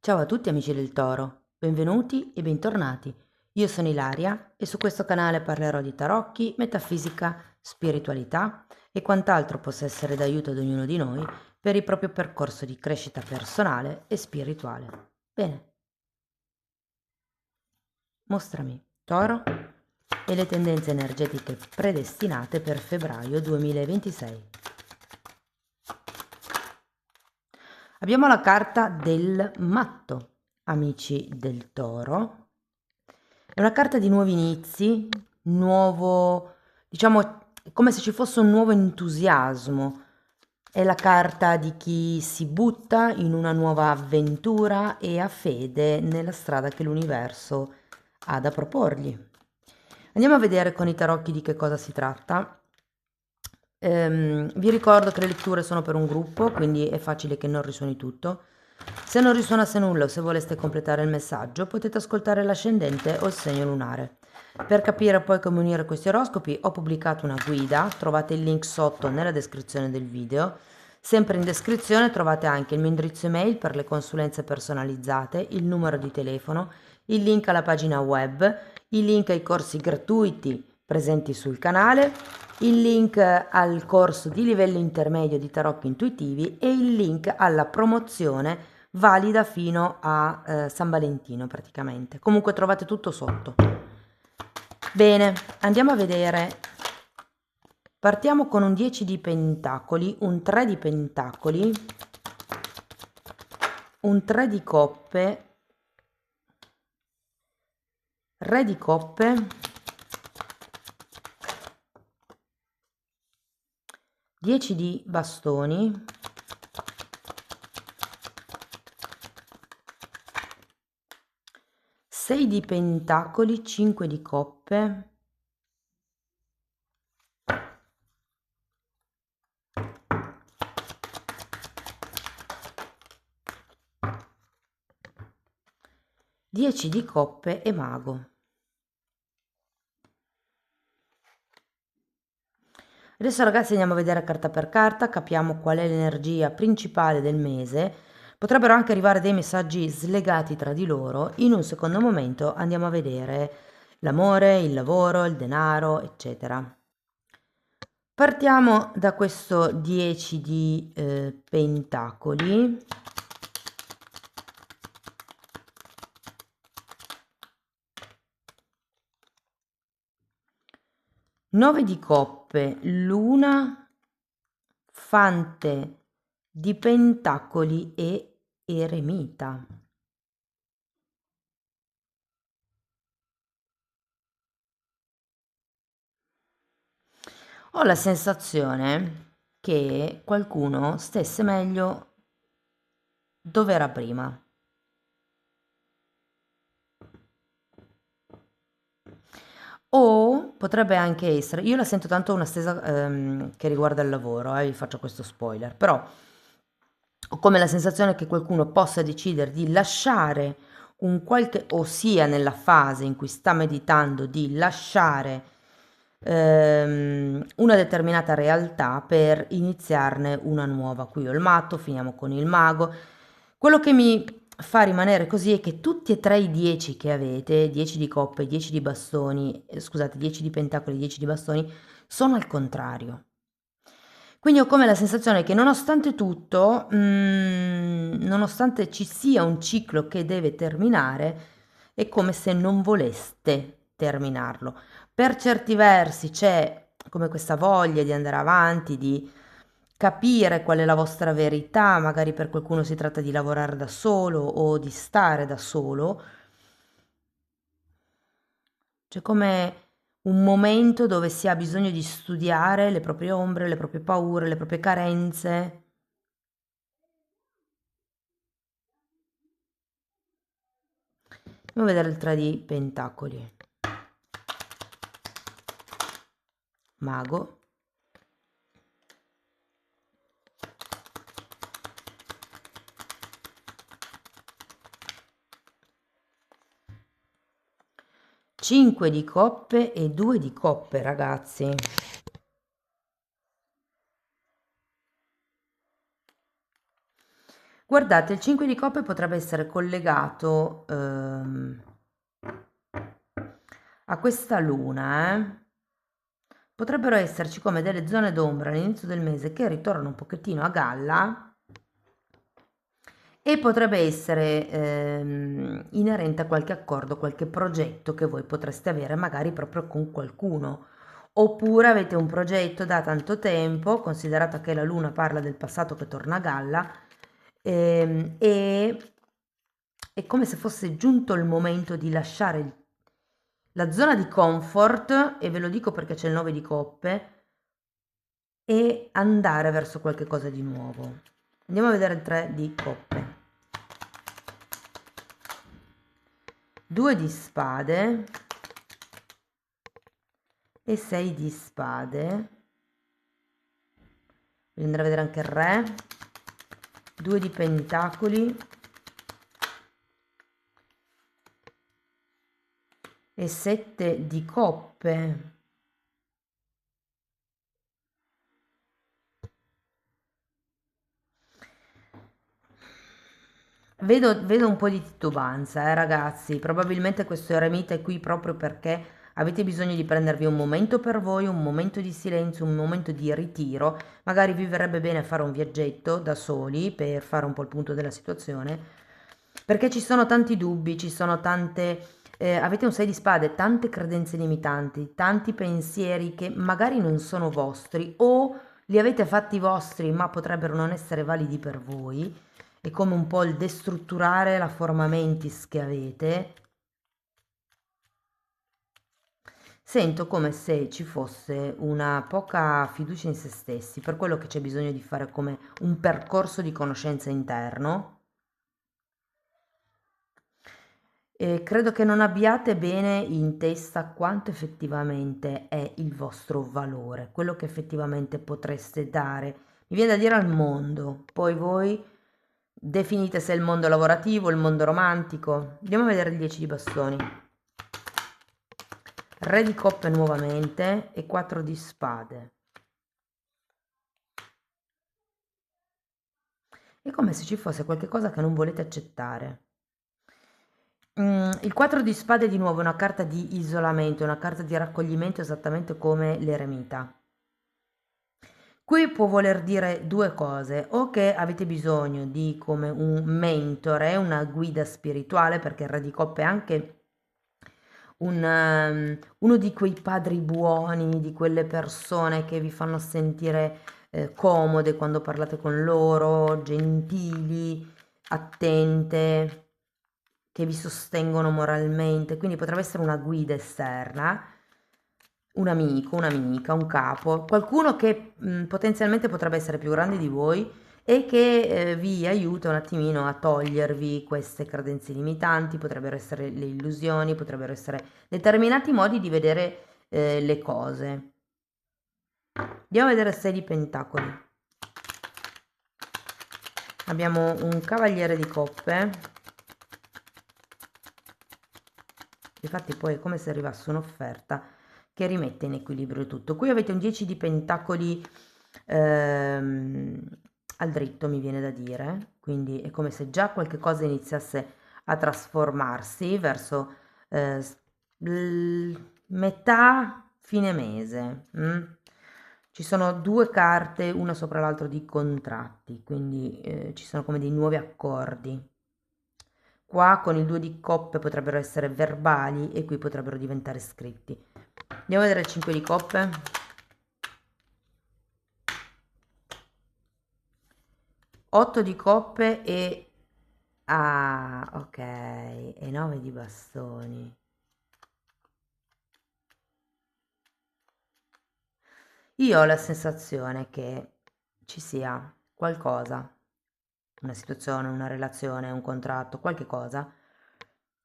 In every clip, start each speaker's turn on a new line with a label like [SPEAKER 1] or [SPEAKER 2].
[SPEAKER 1] Ciao a tutti amici del Toro, benvenuti e bentornati. Io sono Ilaria e su questo canale parlerò di tarocchi, metafisica, spiritualità e quant'altro possa essere d'aiuto ad ognuno di noi per il proprio percorso di crescita personale e spirituale. Bene, mostrami Toro e le tendenze energetiche predestinate per febbraio 2026. Abbiamo la carta del matto, amici del Toro. È una carta di nuovi inizi, nuovo, diciamo, come se ci fosse un nuovo entusiasmo. È la carta di chi si butta in una nuova avventura e ha fede nella strada che l'universo ha da proporgli. Andiamo a vedere con i tarocchi di che cosa si tratta. Vi ricordo che le letture sono per un gruppo, quindi è facile che non risuoni tutto. Se non risuonasse nulla o se voleste completare il messaggio, potete ascoltare l'ascendente o il segno lunare. Per capire poi come unire questi oroscopi ho pubblicato una guida, trovate il link sotto nella descrizione del video. Sempre in descrizione trovate anche il mio indirizzo email per le consulenze personalizzate, il numero di telefono, il link alla pagina web, il link ai corsi gratuiti presenti sul canale, il link al corso di livello intermedio di tarocchi intuitivi e il link alla promozione valida fino a San Valentino praticamente. Comunque trovate tutto sotto. Bene, andiamo a vedere. Partiamo con un 10 di pentacoli, un 3 di pentacoli, un 3 di coppe, re di coppe, 10 di bastoni, 6 di pentacoli, 5 di coppe, 10 di coppe e mago. Adesso ragazzi andiamo a vedere carta per carta, capiamo qual è l'energia principale del mese. Potrebbero anche arrivare dei messaggi slegati tra di loro. In un secondo momento andiamo a vedere l'amore, il lavoro, il denaro, eccetera. Partiamo da questo 10 di pentacoli. Nove di coppe, luna, fante di pentacoli e eremita. Ho la sensazione che qualcuno stesse meglio dove era prima. O potrebbe anche essere, io la sento tanto una stesa che riguarda il lavoro, vi faccio questo spoiler, però ho come la sensazione che qualcuno possa decidere di lasciare un qualche, ossia nella fase in cui sta meditando di lasciare una determinata realtà per iniziarne una nuova. Qui ho il matto, finiamo con il mago. Quello che mi fa rimanere così è che tutti e tre i 10 che avete, 10 di coppe, 10 di bastoni, scusate, 10 di pentacoli, 10 di bastoni, sono al contrario. Quindi ho come la sensazione che nonostante tutto, nonostante ci sia un ciclo che deve terminare, è come se non voleste terminarlo. Per certi versi c'è come questa voglia di andare avanti, di capire qual è la vostra verità, magari per qualcuno si tratta di lavorare da solo o di stare da solo. C'è come un momento dove si ha bisogno di studiare le proprie ombre, le proprie paure, le proprie carenze. Andiamo a vedere il 3 di pentacoli. Mago. Cinque di coppe e 2 di coppe, ragazzi. Guardate, il 5 di coppe potrebbe essere collegato a questa luna, Potrebbero esserci come delle zone d'ombra all'inizio del mese che ritornano un pochettino a galla e potrebbe essere inerente a qualche accordo, qualche progetto che voi potreste avere magari proprio con qualcuno. Oppure avete un progetto da tanto tempo, considerata che la luna parla del passato che torna a galla, e è come se fosse giunto il momento di lasciare la zona di comfort, e ve lo dico perché c'è il 9 di coppe, e andare verso qualche cosa di nuovo. Andiamo a vedere il 3 di coppe. 2 di spade e 6 di spade. Voglio andare a vedere anche il re. 2 di pentacoli e 7 di coppe. Vedo un po' di titubanza, ragazzi. Probabilmente questo eremita è qui proprio perché avete bisogno di prendervi un momento per voi, un momento di silenzio, un momento di ritiro. Magari vi verrebbe bene fare un viaggetto da soli per fare un po' il punto della situazione, perché ci sono tanti dubbi, ci sono tante... avete un 6 di spade, tante credenze limitanti, tanti pensieri che magari non sono vostri o li avete fatti vostri ma potrebbero non essere validi per voi. È come un po' il destrutturare la forma mentis che avete. Sento come se ci fosse una poca fiducia in se stessi, per quello che c'è bisogno di fare come un percorso di conoscenza interno. E credo che non abbiate bene in testa quanto effettivamente è il vostro valore, quello che effettivamente potreste dare. Mi viene da dire al mondo, poi voi definite se è il mondo lavorativo, il mondo romantico. Andiamo a vedere il 10 di bastoni. Re di coppe nuovamente e 4 di spade. È come se ci fosse qualche cosa che non volete accettare. Il 4 di spade di nuovo è una carta di isolamento, una carta di raccoglimento esattamente come l'eremita. Qui può voler dire due cose, o che avete bisogno di come un mentore, una guida spirituale, perché il Re di Coppe è anche uno di quei padri buoni, di quelle persone che vi fanno sentire comode quando parlate con loro, gentili, attente, che vi sostengono moralmente, quindi potrebbe essere una guida esterna, un amico, un'amica, un capo, qualcuno che potenzialmente potrebbe essere più grande di voi e che vi aiuta un attimino a togliervi queste credenze limitanti, potrebbero essere le illusioni, potrebbero essere determinati modi di vedere le cose. Andiamo a vedere 6 di pentacoli. Abbiamo un cavaliere di coppe. Infatti poi è come se arrivasse un'offerta che rimette in equilibrio tutto. Qui avete un 10 di pentacoli al dritto, mi viene da dire, quindi è come se già qualche cosa iniziasse a trasformarsi verso metà fine mese. Ci sono due carte, una sopra l'altro, di contratti, quindi ci sono come dei nuovi accordi. Qua con il 2 di coppe potrebbero essere verbali e qui potrebbero diventare scritti. Andiamo a vedere il 5 di coppe. 8 di coppe e... Ah, ok. E 9 di bastoni. Io ho la sensazione che ci sia qualcosa, una situazione, una relazione, un contratto, qualche cosa,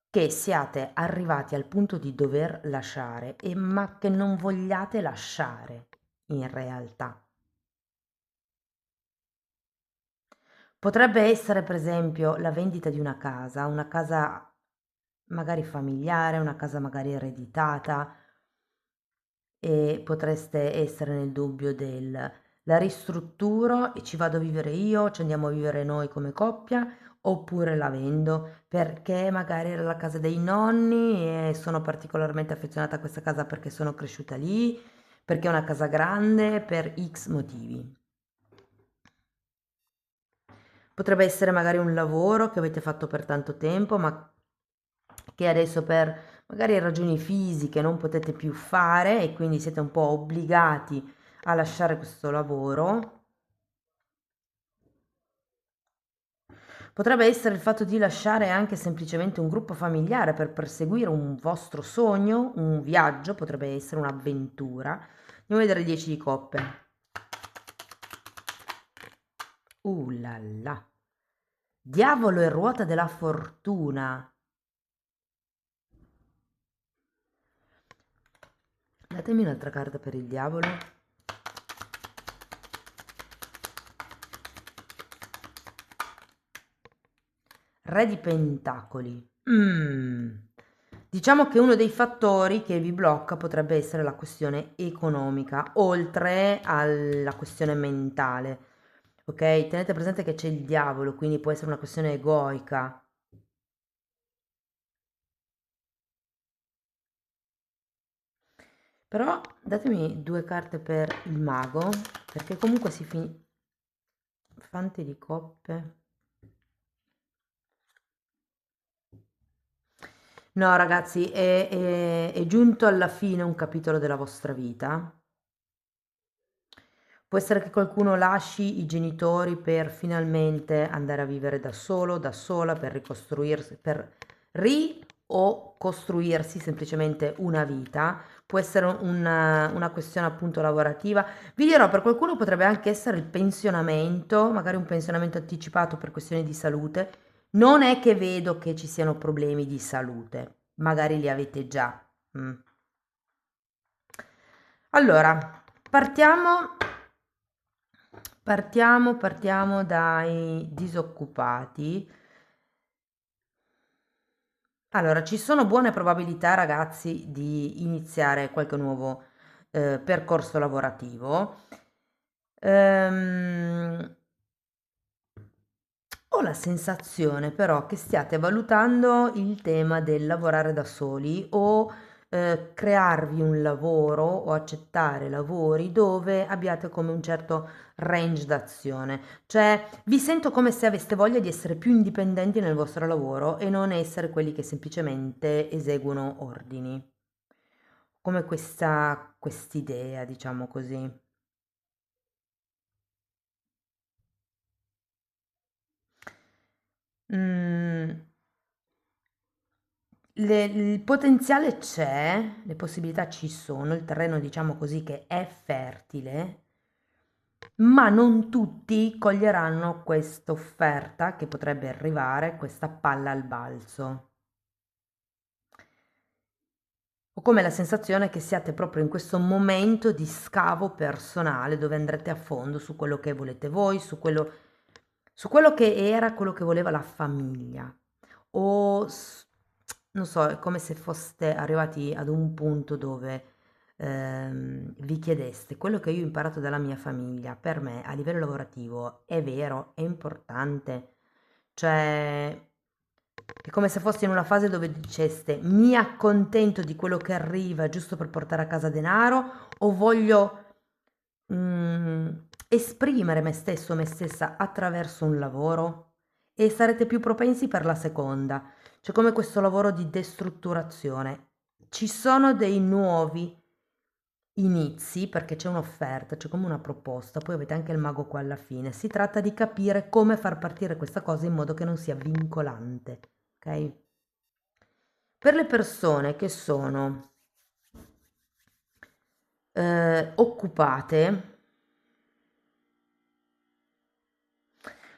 [SPEAKER 1] che siate arrivati al punto di dover lasciare, ma che non vogliate lasciare in realtà. Potrebbe essere per esempio la vendita di una casa magari familiare, una casa magari ereditata, e potreste essere nel dubbio del la ristrutturo e ci vado a vivere io, ci andiamo a vivere noi come coppia, oppure la vendo perché magari era la casa dei nonni e sono particolarmente affezionata a questa casa perché sono cresciuta lì, perché è una casa grande, per X motivi. Potrebbe essere magari un lavoro che avete fatto per tanto tempo, ma che adesso per magari ragioni fisiche non potete più fare e quindi siete un po' obbligati a lasciare questo lavoro. Potrebbe essere il fatto di lasciare anche semplicemente un gruppo familiare per perseguire un vostro sogno, un viaggio, potrebbe essere un'avventura. Andiamo a vedere 10 di coppe. La la. Diavolo e ruota della fortuna. Datemi un'altra carta per il diavolo. Re di pentacoli. Diciamo che uno dei fattori che vi blocca potrebbe essere la questione economica, oltre alla questione mentale. Ok? Tenete presente che c'è il diavolo, quindi può essere una questione egoica. Però datemi due carte per il mago, perché comunque si finisce. Fante di coppe. No, ragazzi, è giunto alla fine un capitolo della vostra vita. Può essere che qualcuno lasci i genitori per finalmente andare a vivere da solo, da sola, per ricostruirsi, per ri o costruirsi semplicemente una vita. Può essere una questione appunto lavorativa. Vi dirò, per qualcuno potrebbe anche essere il pensionamento, magari un pensionamento anticipato per questioni di salute. Non è che vedo che ci siano problemi di salute, magari li avete già. Mm. Allora, partiamo dai disoccupati. Allora, ci sono buone probabilità, ragazzi, di iniziare qualche nuovo percorso lavorativo. Ehm, Ho la sensazione però che stiate valutando il tema del lavorare da soli o crearvi un lavoro o accettare lavori dove abbiate come un certo range d'azione. Cioè, vi sento come se aveste voglia di essere più indipendenti nel vostro lavoro e non essere quelli che semplicemente eseguono ordini. Come quest'idea, diciamo così. Mm, il potenziale c'è, le possibilità ci sono, il terreno diciamo così che è fertile, ma non tutti coglieranno questa offerta che potrebbe arrivare, questa palla al balzo. Ho come la sensazione che siate proprio in questo momento di scavo personale dove andrete a fondo su quello che volete voi, su quello che era quello che voleva la famiglia. O non so, è come se foste arrivati ad un punto dove vi chiedeste quello che io ho imparato dalla mia famiglia, per me a livello lavorativo è vero, è importante. Cioè, è come se foste in una fase dove diceste mi accontento di quello che arriva giusto per portare a casa denaro o voglio esprimere me stesso o me stessa attraverso un lavoro e sarete più propensi per la seconda. C'è come questo lavoro di destrutturazione. Ci sono dei nuovi inizi perché c'è un'offerta, c'è come una proposta, poi avete anche il mago qua alla fine. Si tratta di capire come far partire questa cosa in modo che non sia vincolante, ok? Per le persone che sono occupate,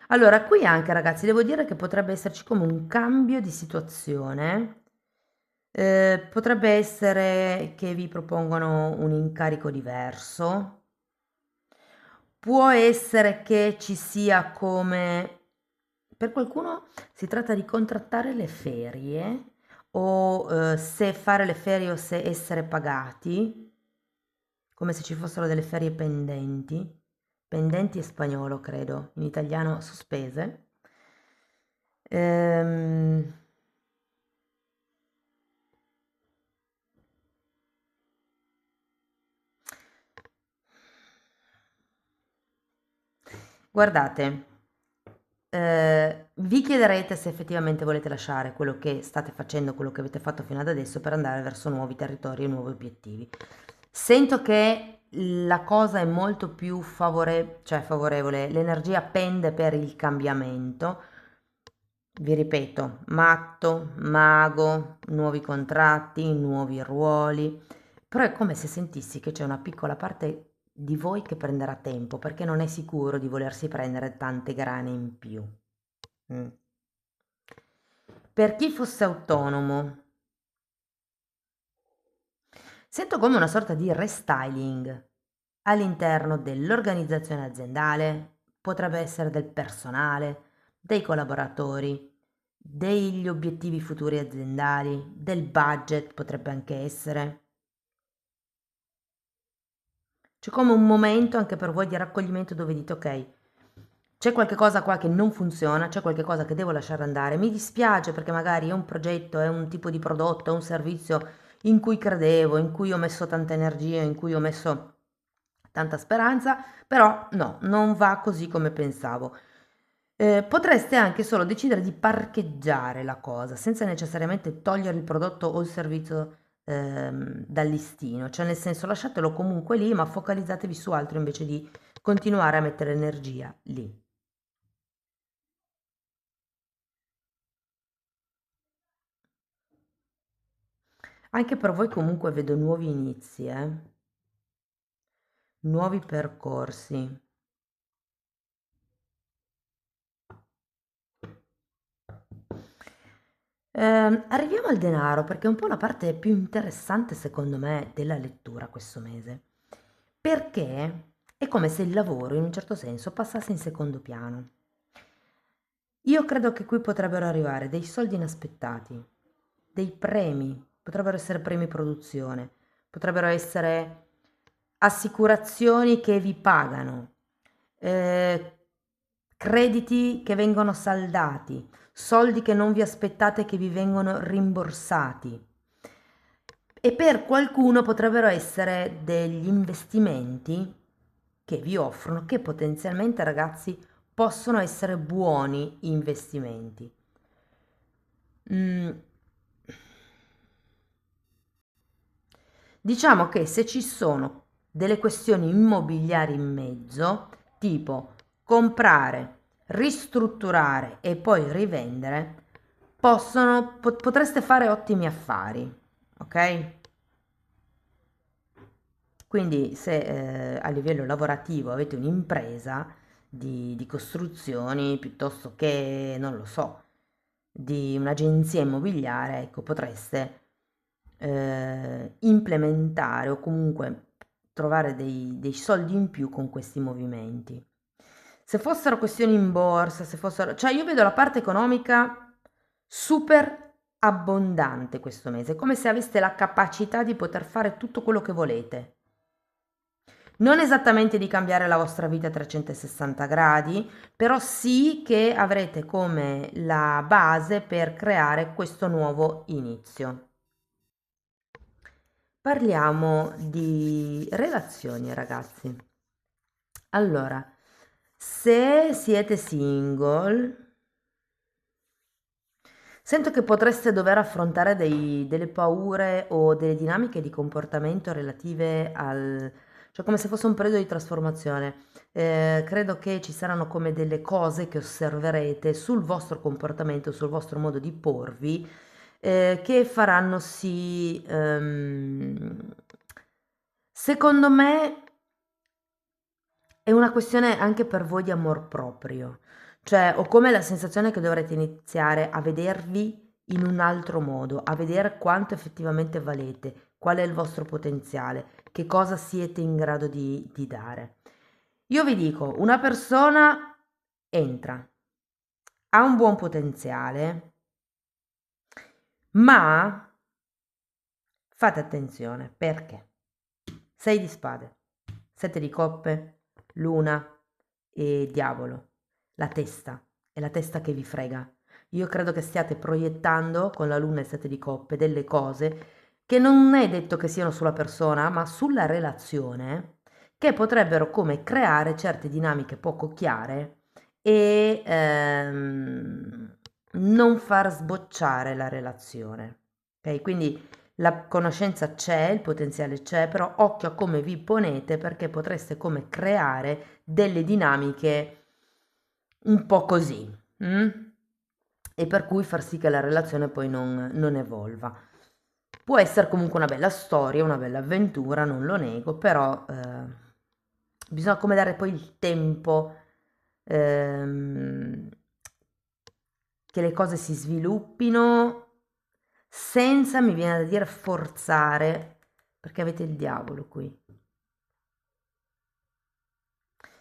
[SPEAKER 1] allora qui anche ragazzi devo dire che potrebbe esserci come un cambio di situazione. Potrebbe essere che vi propongono un incarico diverso. Può essere che ci sia come per qualcuno si tratta di contrattare le ferie o se fare le ferie o se essere pagati, come se ci fossero delle ferie pendenti. pendenti e spagnolo, credo, in italiano sospese. Ehm, Guardate, vi chiederete se effettivamente volete lasciare quello che state facendo, quello che avete fatto fino ad adesso per andare verso nuovi territori e nuovi obiettivi. Sento che la cosa è molto più favorevole, l'energia pende per il cambiamento. Vi ripeto, matto, mago, nuovi contratti, nuovi ruoli, però è come se sentissi che c'è una piccola parte di voi che prenderà tempo perché non è sicuro di volersi prendere tante grane in più. Mm. Per chi fosse autonomo, sento come una sorta di restyling all'interno dell'organizzazione aziendale, potrebbe essere del personale, dei collaboratori, degli obiettivi futuri aziendali, del budget potrebbe anche essere. C'è come un momento anche per voi di raccoglimento dove dite ok, c'è qualche cosa qua che non funziona, c'è qualche cosa che devo lasciare andare, mi dispiace perché magari è un progetto, è un tipo di prodotto, è un servizio in cui credevo, in cui ho messo tanta energia, in cui ho messo tanta speranza, però no, non va così come pensavo. Potreste anche solo decidere di parcheggiare la cosa, senza necessariamente togliere il prodotto o il servizio dal listino, cioè nel senso lasciatelo comunque lì, ma focalizzatevi su altro invece di continuare a mettere energia lì. Anche per voi comunque vedo nuovi inizi, nuovi percorsi. Arriviamo al denaro perché è un po' la parte più interessante secondo me della lettura questo mese, perché è come se il lavoro in un certo senso passasse in secondo piano. Io credo che qui potrebbero arrivare dei soldi inaspettati, dei premi, potrebbero essere premi produzione, potrebbero essere assicurazioni che vi pagano, eh, crediti che vengono saldati, soldi che non vi aspettate che vi vengono rimborsati. E per qualcuno potrebbero essere degli investimenti che vi offrono, che potenzialmente, ragazzi, possono essere buoni investimenti. Mm, Diciamo che se ci sono delle questioni immobiliari in mezzo, tipo comprare, ristrutturare e poi rivendere, potreste fare ottimi affari, ok? Quindi se a livello lavorativo avete un'impresa di costruzioni piuttosto che, non lo so, di un'agenzia immobiliare, ecco, potreste implementare o comunque trovare dei soldi in più con questi movimenti. Se fossero questioni in borsa, se fossero... Cioè io vedo la parte economica super abbondante questo mese, come se aveste la capacità di poter fare tutto quello che volete. Non esattamente di cambiare la vostra vita a 360 gradi, però sì che avrete come la base per creare questo nuovo inizio. Parliamo di relazioni, ragazzi. Allora, se siete single, sento che potreste dover affrontare delle paure o delle dinamiche di comportamento relative cioè come se fosse un periodo di trasformazione. Credo che ci saranno come delle cose che osserverete sul vostro comportamento, sul vostro modo di porvi, che faranno sì, secondo me è una questione anche per voi di amor proprio, cioè ho come la sensazione che dovrete iniziare a vedervi in un altro modo, a vedere quanto effettivamente valete, qual è il vostro potenziale, che cosa siete in grado di dare. Io vi dico, una persona entra, ha un buon potenziale, ma fate attenzione perché 6 di spade, 7 di coppe, luna, e diavolo, la testa, è la testa che vi frega. Io credo che stiate proiettando con la luna e il sette di coppe delle cose che non è detto che siano sulla persona, ma sulla relazione, che potrebbero come creare certe dinamiche poco chiare e non far sbocciare la relazione. Ok? Quindi la conoscenza c'è, il potenziale c'è, però occhio a come vi ponete perché potreste come creare delle dinamiche un po' così. Mm? E per cui far sì che la relazione poi non evolva. Può essere comunque una bella storia, una bella avventura, non lo nego, però bisogna come dare poi il tempo ehm, che le cose si sviluppino senza, mi viene da dire, forzare, perché avete il diavolo qui.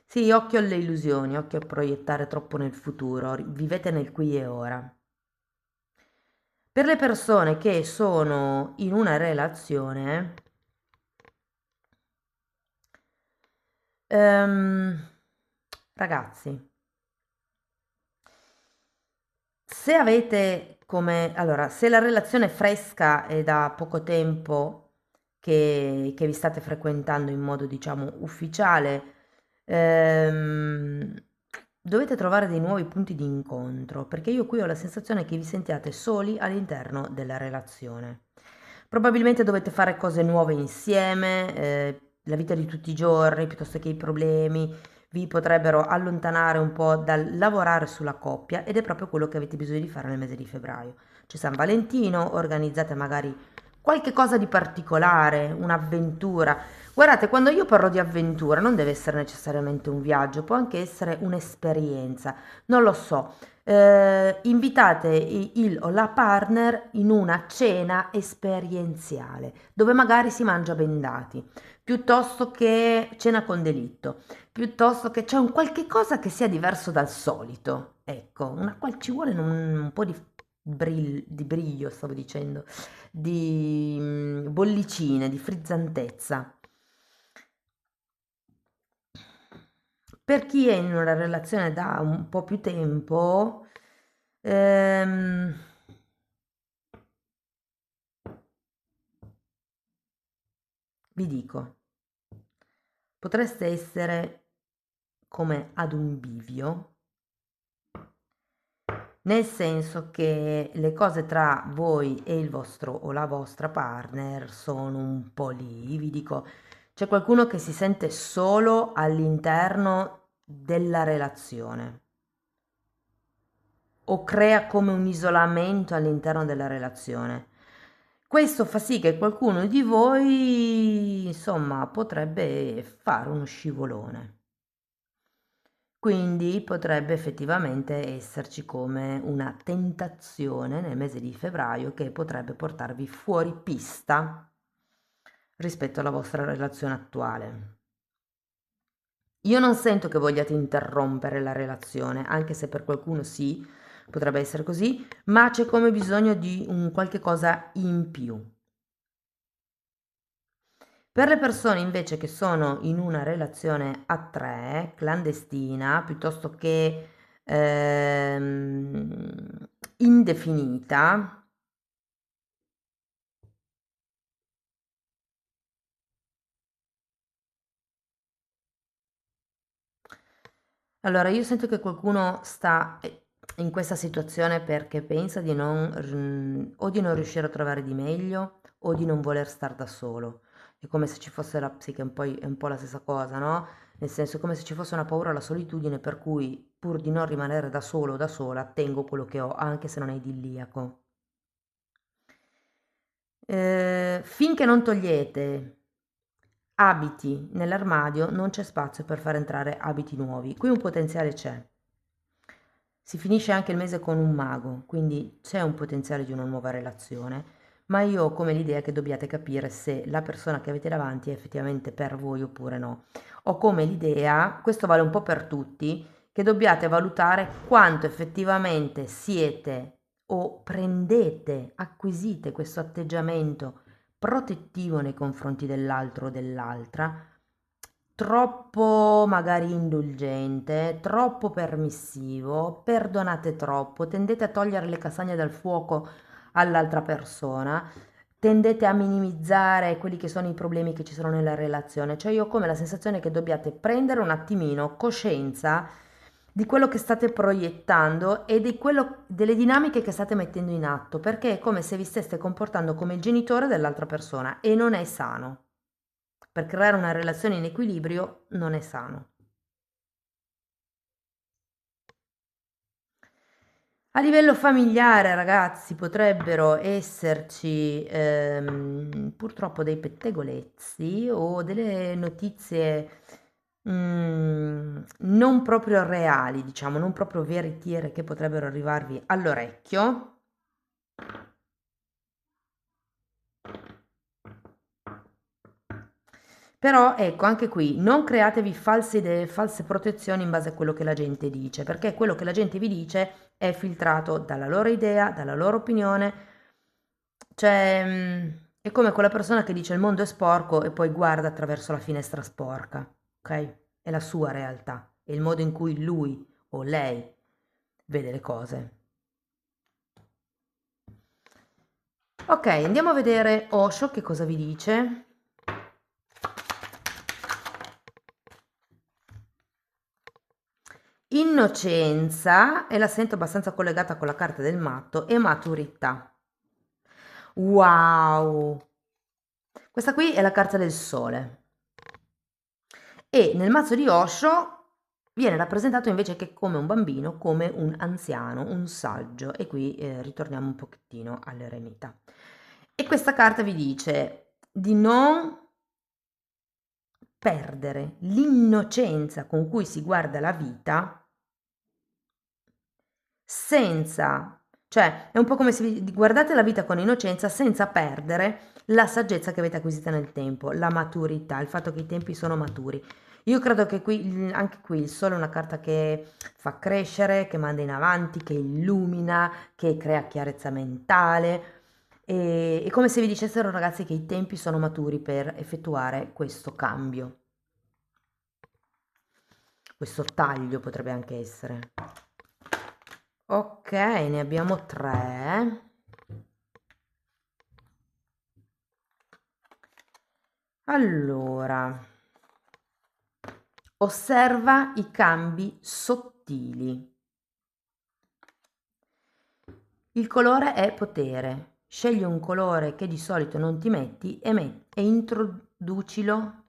[SPEAKER 1] Sì, occhio alle illusioni, occhio a proiettare troppo nel futuro, vivete nel qui e ora. Per le persone che sono in una relazione, ehm, ragazzi, se avete come, allora, se la relazione è fresca e da poco tempo che vi state frequentando in modo, diciamo, ufficiale, ehm, dovete trovare dei nuovi punti di incontro, perché io qui ho la sensazione che vi sentiate soli all'interno della relazione. Probabilmente dovete fare cose nuove insieme, la vita di tutti i giorni, piuttosto che i problemi, vi potrebbero allontanare un po' dal lavorare sulla coppia ed è proprio quello che avete bisogno di fare nel mese di febbraio. C'è San Valentino, organizzate magari qualche cosa di particolare, un'avventura. Guardate, quando io parlo di avventura non deve essere necessariamente un viaggio, può anche essere un'esperienza, non lo so. Invitate il o la partner in una cena esperienziale dove magari si mangia bendati, piuttosto che cena con delitto, piuttosto che c'è un qualche cosa che sia diverso dal solito. Ecco, ci vuole un po' di briglio, stavo dicendo, di bollicine, di frizzantezza. Per chi è in una relazione da un po' più tempo, ehm, vi dico, potreste essere come ad un bivio, nel senso che le cose tra voi e il vostro o la vostra partner sono un po' lì, vi dico, c'è qualcuno che si sente solo all'interno della relazione o crea come un isolamento all'interno della relazione. Questo fa sì che qualcuno di voi, insomma, potrebbe fare uno scivolone. Quindi potrebbe effettivamente esserci come una tentazione nel mese di febbraio che potrebbe portarvi fuori pista rispetto alla vostra relazione attuale. Io non sento che vogliate interrompere la relazione, anche se per qualcuno sì, potrebbe essere così, ma c'è come bisogno di un qualche cosa in più. Per le persone invece che sono in una relazione a tre, clandestina, piuttosto che indefinita, allora io sento che qualcuno sta in questa situazione perché pensa di o di non riuscire a trovare di meglio o di non voler star da solo. È come se ci fosse la psiche, poi è un po' la stessa cosa, no? Nel senso, è come se ci fosse una paura alla solitudine per cui pur di non rimanere da solo o da sola, tengo quello che ho, anche se non è idilliaco. Finché non togliete abiti nell'armadio, non c'è spazio per far entrare abiti nuovi. Qui un potenziale c'è. Si finisce anche il mese con un mago, quindi c'è un potenziale di una nuova relazione, ma io ho come l'idea che dobbiate capire se la persona che avete davanti è effettivamente per voi oppure no. Ho come l'idea, questo vale un po' per tutti, che dobbiate valutare quanto effettivamente siete o prendete, acquisite questo atteggiamento protettivo nei confronti dell'altro o dell'altra troppo magari indulgente, troppo permissivo, perdonate troppo, tendete a togliere le castagne dal fuoco all'altra persona, tendete a minimizzare quelli che sono i problemi che ci sono nella relazione. Cioè io ho come la sensazione che dobbiate prendere un attimino coscienza di quello che state proiettando e delle dinamiche che state mettendo in atto, perché è come se vi steste comportando come il genitore dell'altra persona e non è sano. Per creare una relazione in equilibrio non è sano. A livello familiare, ragazzi, potrebbero esserci purtroppo dei pettegolezzi o delle notizie non proprio reali, diciamo, non proprio veritiere che potrebbero arrivarvi all'orecchio. Però ecco, anche qui non createvi false idee, false protezioni in base a quello che la gente dice, perché quello che la gente vi dice è filtrato dalla loro idea, dalla loro opinione. Cioè, è come quella persona che dice il mondo è sporco e poi guarda attraverso la finestra sporca, ok? È la sua realtà, è il modo in cui lui o lei vede le cose. Ok, andiamo a vedere Osho che cosa vi dice. Innocenza, e la sento abbastanza collegata con la carta del matto, e maturità. Wow! Questa qui è la carta del sole. E nel mazzo di Osho viene rappresentato invece che come un bambino, come un anziano, un saggio. E qui ritorniamo un pochettino all'eremita. E questa carta vi dice di non perdere l'innocenza con cui si guarda la vita senza, cioè è un po' come se guardate la vita con innocenza senza perdere la saggezza che avete acquisita nel tempo, la maturità, il fatto che i tempi sono maturi. Io credo che qui, anche qui il sole è una carta che fa crescere, che manda in avanti, che illumina, che crea chiarezza mentale. E è come se vi dicessero ragazzi che i tempi sono maturi per effettuare questo cambio. Questo taglio potrebbe anche essere. Ok, ne abbiamo 3. Allora, osserva i cambi sottili. Il colore è potere. Scegli un colore che di solito non ti metti e introducilo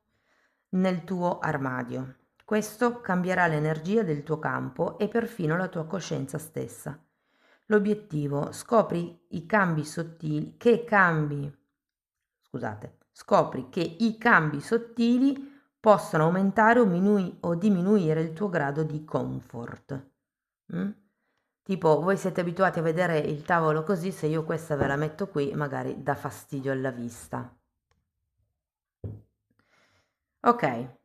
[SPEAKER 1] nel tuo armadio. Questo cambierà l'energia del tuo campo e perfino la tua coscienza stessa. L'obiettivo, scopri i cambi sottili, scopri che i cambi sottili possono aumentare o diminuire il tuo grado di comfort. Tipo, voi siete abituati a vedere il tavolo così, se io questa ve la metto qui, magari dà fastidio alla vista. Ok,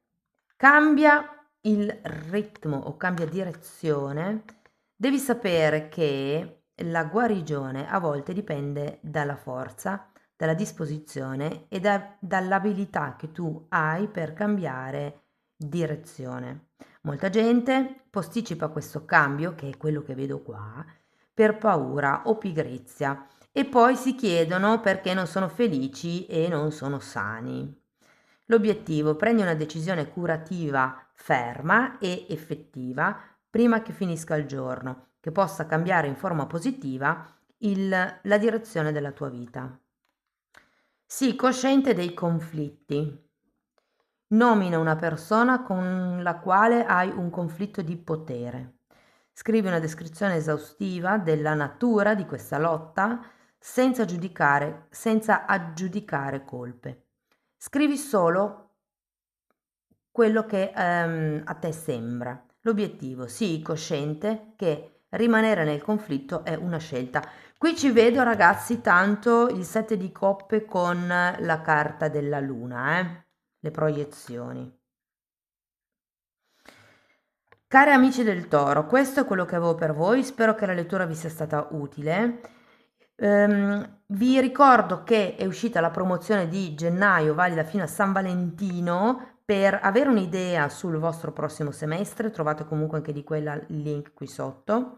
[SPEAKER 1] cambia il ritmo o cambia direzione. Devi sapere che la guarigione a volte dipende dalla forza, dalla disposizione e dall'abilità che tu hai per cambiare direzione. Molta gente posticipa questo cambio, che è quello che vedo qua, per paura o pigrizia e poi si chiedono perché non sono felici e non sono sani. L'obiettivo, prendi una decisione curativa ferma e effettiva prima che finisca il giorno, che possa cambiare in forma positiva la direzione della tua vita. Sii cosciente dei conflitti. Nomina una persona con la quale hai un conflitto di potere. Scrivi una descrizione esaustiva della natura di questa lotta senza aggiudicare colpe. Scrivi solo quello che a te sembra. L'obiettivo, sii cosciente che rimanere nel conflitto è una scelta. Qui ci vedo ragazzi tanto il 7 di coppe con la carta della luna, le proiezioni. Cari amici del Toro, questo è quello che avevo per voi, spero che la lettura vi sia stata utile. Vi ricordo che è uscita la promozione di gennaio valida fino a San Valentino per avere un'idea sul vostro prossimo semestre, trovate comunque anche di quella il link qui sotto.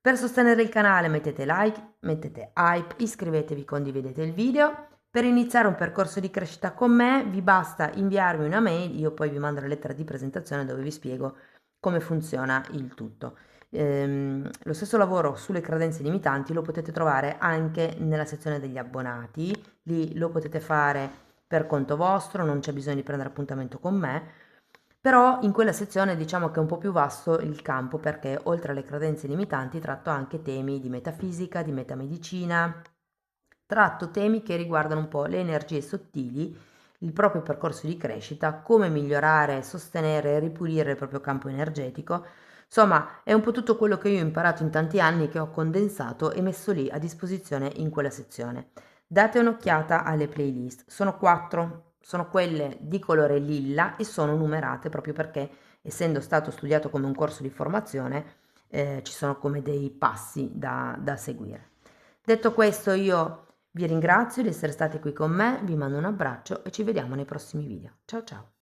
[SPEAKER 1] Per sostenere il canale mettete like, mettete hype, iscrivetevi, condividete il video. Per iniziare un percorso di crescita con me vi basta inviarmi una mail, io poi vi mando la lettera di presentazione dove vi spiego come funziona il tutto. Lo stesso lavoro sulle credenze limitanti lo potete trovare anche nella sezione degli abbonati, lì lo potete fare per conto vostro, non c'è bisogno di prendere appuntamento con me, però in quella sezione diciamo che è un po' più vasto il campo perché oltre alle credenze limitanti tratto anche temi di metafisica, di metamedicina, tratto temi che riguardano un po' le energie sottili, il proprio percorso di crescita, come migliorare, sostenere e ripulire il proprio campo energetico. Insomma, è un po' tutto quello che io ho imparato in tanti anni che ho condensato e messo lì a disposizione in quella sezione. Date un'occhiata alle playlist, sono 4, sono quelle di colore lilla e sono numerate proprio perché, essendo stato studiato come un corso di formazione, ci sono come dei passi da seguire. Detto questo, io vi ringrazio di essere stati qui con me, vi mando un abbraccio e ci vediamo nei prossimi video. Ciao ciao!